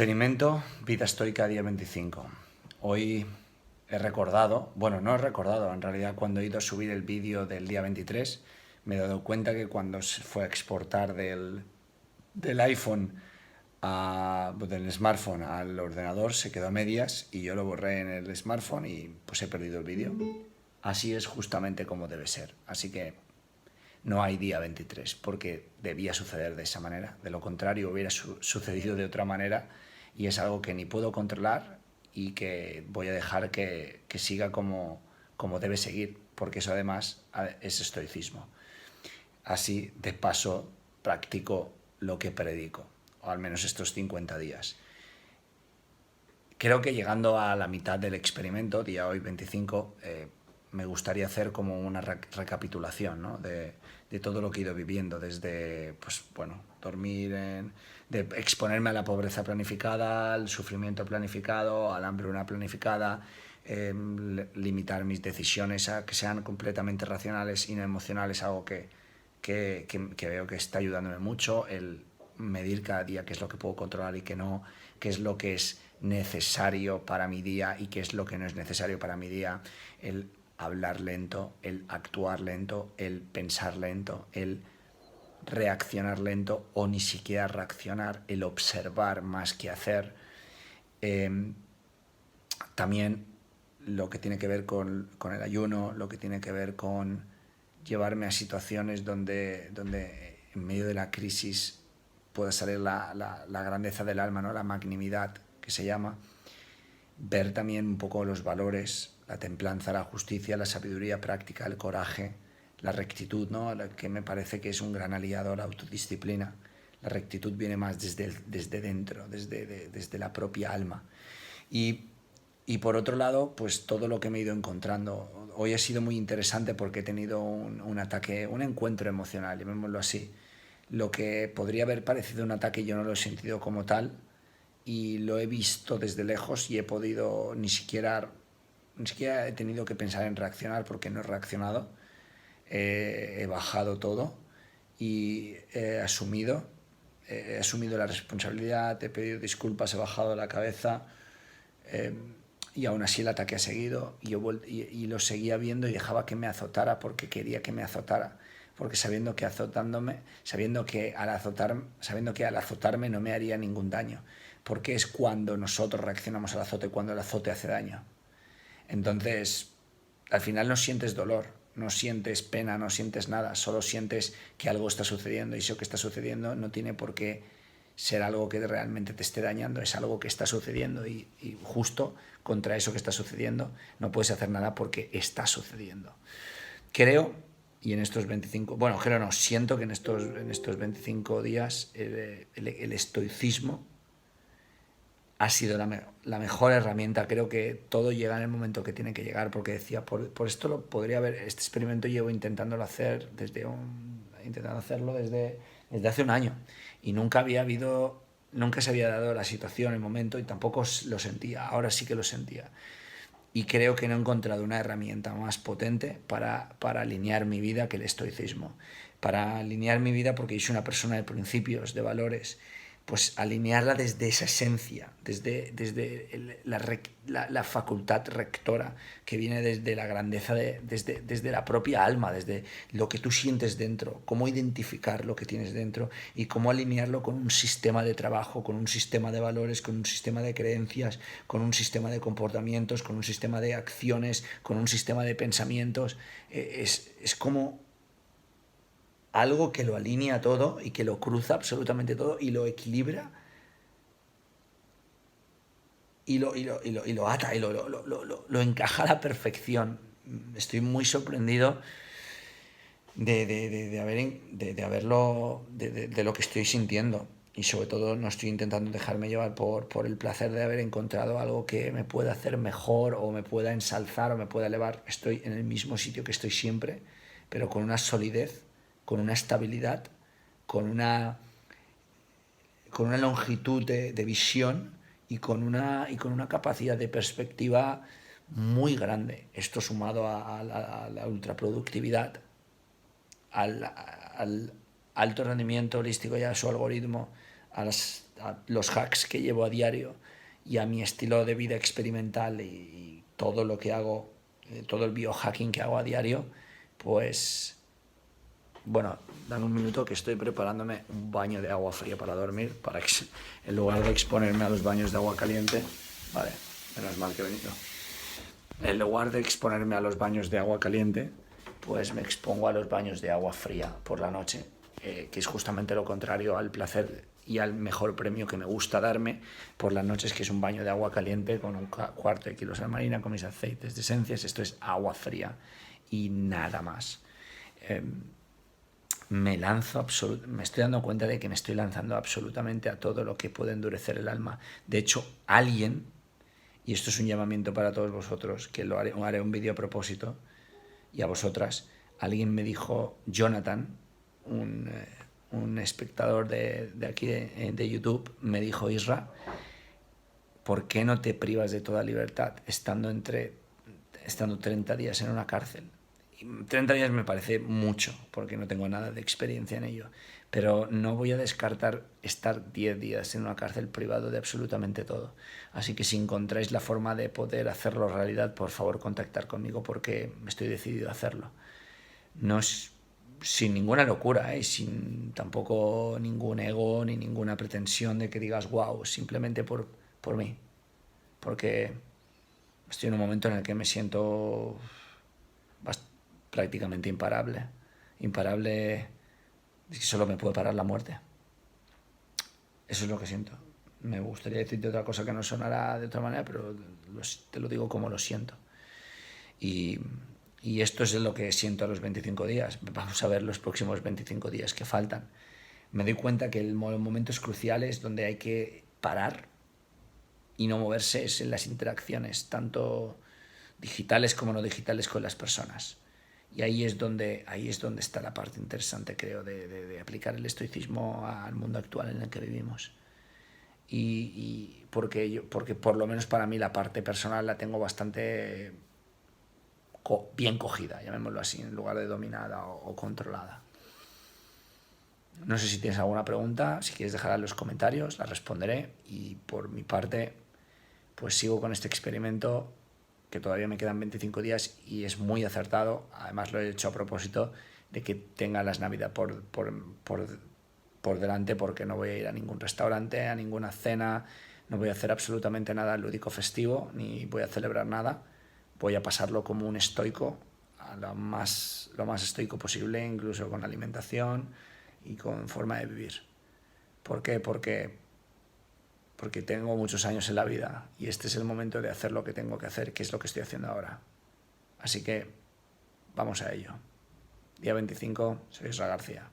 Experimento vida estoica día 25. Hoy he recordado, bueno, no he recordado, en realidad cuando he ido a subir el vídeo del día 23 me he dado cuenta que cuando se fue a exportar del iPhone del smartphone al ordenador se quedó a medias y yo lo borré en el smartphone y pues he perdido el vídeo. Así es justamente como debe ser. Así que no hay día 23 porque debía suceder de esa manera. De lo contrario hubiera sucedido de otra manera y es algo que ni puedo controlar y que voy a dejar que siga como debe seguir, porque eso además es estoicismo. Así, de paso, practico lo que predico, o al menos estos 50 días. Creo que llegando a la mitad del experimento, día hoy 25, me gustaría hacer como una recapitulación, ¿no? de todo lo que he ido viviendo, desde, pues bueno, de exponerme a la pobreza planificada, al sufrimiento planificado, a la hambruna planificada, limitar mis decisiones a que sean completamente racionales y no emocionales, algo que veo que está ayudándome mucho, el medir cada día qué es lo que puedo controlar y qué no, qué es lo que es necesario para mi día y qué es lo que no es necesario para mi día, el hablar lento, el actuar lento, el pensar lento, el reaccionar lento o ni siquiera reaccionar, el observar más que hacer. Eh, También lo que tiene que ver con el ayuno, lo que tiene que ver con llevarme a situaciones donde en medio de la crisis pueda salir la grandeza del alma, ¿no? La magnanimidad que se llama. Ver también un poco los valores, la templanza, la justicia, la sabiduría práctica, el coraje, la rectitud, ¿no? Que me parece que es un gran aliado a la autodisciplina. La rectitud viene más desde dentro, desde la propia alma. Y, y por otro lado, pues todo lo que me he ido encontrando. Hoy ha sido muy interesante porque he tenido un ataque, un encuentro emocional, llamémoslo así. Lo que podría haber parecido un ataque yo no lo he sentido como tal y lo he visto desde lejos y he podido ni siquiera he tenido que pensar en reaccionar porque no he reaccionado. He bajado todo y he asumido la responsabilidad, he pedido disculpas, he bajado la cabeza, eh, y aún así el ataque ha seguido y lo seguía viendo y dejaba que me azotara porque quería que me azotara, porque sabiendo que al azotarme no me haría ningún daño, porque es cuando nosotros reaccionamos al azote, cuando el azote hace daño. Entonces, al final no sientes dolor, no sientes pena, no sientes nada, solo sientes que algo está sucediendo y eso que está sucediendo no tiene por qué ser algo que realmente te esté dañando, es algo que está sucediendo y justo contra eso que está sucediendo no puedes hacer nada porque está sucediendo. Creo, y en estos 25, bueno, creo no, siento que en estos 25 días el estoicismo ha sido la mejor herramienta. Creo que todo llega en el momento que tiene que llegar, porque decía, por esto lo podría haber, este experimento llevo intentando hacerlo desde hace un año y nunca se había dado la situación, el momento y tampoco lo sentía, ahora sí que lo sentía. Y creo que no he encontrado una herramienta más potente para alinear mi vida que el estoicismo. Para alinear mi vida, porque yo soy una persona de principios, de valores, pues alinearla desde esa esencia, desde la facultad rectora que viene desde la grandeza, desde la propia alma, desde lo que tú sientes dentro, cómo identificar lo que tienes dentro y cómo alinearlo con un sistema de trabajo, con un sistema de valores, con un sistema de creencias, con un sistema de comportamientos, con un sistema de acciones, con un sistema de pensamientos. Es como algo que lo alinea todo y que lo cruza absolutamente todo y lo equilibra y lo ata y lo encaja a la perfección. Estoy muy sorprendido de lo que estoy sintiendo y sobre todo no estoy intentando dejarme llevar por el placer de haber encontrado algo que me pueda hacer mejor o me pueda ensalzar o me pueda elevar. Estoy en el mismo sitio que estoy siempre, pero con una solidez, con una estabilidad, con una, con una longitud de visión y con una capacidad de perspectiva muy grande. Esto sumado a la ultraproductividad, al alto rendimiento holístico y a su algoritmo, los hacks que llevo a diario y a mi estilo de vida experimental y todo lo que hago, todo el biohacking que hago a diario, pues bueno, dame un minuto que estoy preparándome un baño de agua fría para dormir, para que en lugar de exponerme a los baños de agua caliente, vale, menos mal que he venido. En lugar de exponerme a los baños de agua caliente, pues me expongo a los baños de agua fría por la noche, que es justamente lo contrario al placer y al mejor premio que me gusta darme por las noches, que es un baño de agua caliente con un cuarto de kilo de sal marina, con mis aceites de esencias. Esto es agua fría y nada más. Me estoy dando cuenta de que me estoy lanzando absolutamente a todo lo que puede endurecer el alma. De hecho, alguien, y esto es un llamamiento para todos vosotros, que haré un vídeo a propósito, y a vosotras, alguien me dijo, Jonathan, un espectador de aquí de YouTube, me dijo, Isra, ¿por qué no te privas de toda libertad estando 30 días en una cárcel? 30 días me parece mucho, porque no tengo nada de experiencia en ello, pero no voy a descartar estar 10 días en una cárcel privado de absolutamente todo. Así que si encontráis la forma de poder hacerlo realidad, por favor contactar conmigo, porque estoy decidido a hacerlo. No es sin ninguna locura, sin tampoco ningún ego ni ninguna pretensión de que digas wow, simplemente por mí, porque estoy en un momento en el que me siento prácticamente imparable. Imparable, es que solo me puede parar la muerte. Eso es lo que siento. Me gustaría decirte otra cosa que no sonará de otra manera, pero te lo digo como lo siento. Y esto es lo que siento a los 25 días. Vamos a ver los próximos 25 días que faltan. Me doy cuenta que los momentos cruciales donde hay que parar y no moverse es en las interacciones, tanto digitales como no digitales, con las personas. Y ahí es donde está la parte interesante, creo, de aplicar el estoicismo al mundo actual en el que vivimos. Y porque por lo menos para mí la parte personal la tengo bastante bien cogida, llamémoslo así, en lugar de dominada o controlada. No sé si tienes alguna pregunta, si quieres dejarla en los comentarios, la responderé. Y por mi parte, pues sigo con este experimento, que todavía me quedan 25 días y es muy acertado. Además lo he hecho a propósito de que tenga las Navidades por delante, porque no voy a ir a ningún restaurante, a ninguna cena, no voy a hacer absolutamente nada lúdico festivo, ni voy a celebrar nada. Voy a pasarlo como un estoico, lo más estoico posible, incluso con alimentación y con forma de vivir. ¿Por qué? Porque tengo muchos años en la vida y este es el momento de hacer lo que tengo que hacer, que es lo que estoy haciendo ahora. Así que vamos a ello. Día 25, soy Isra García.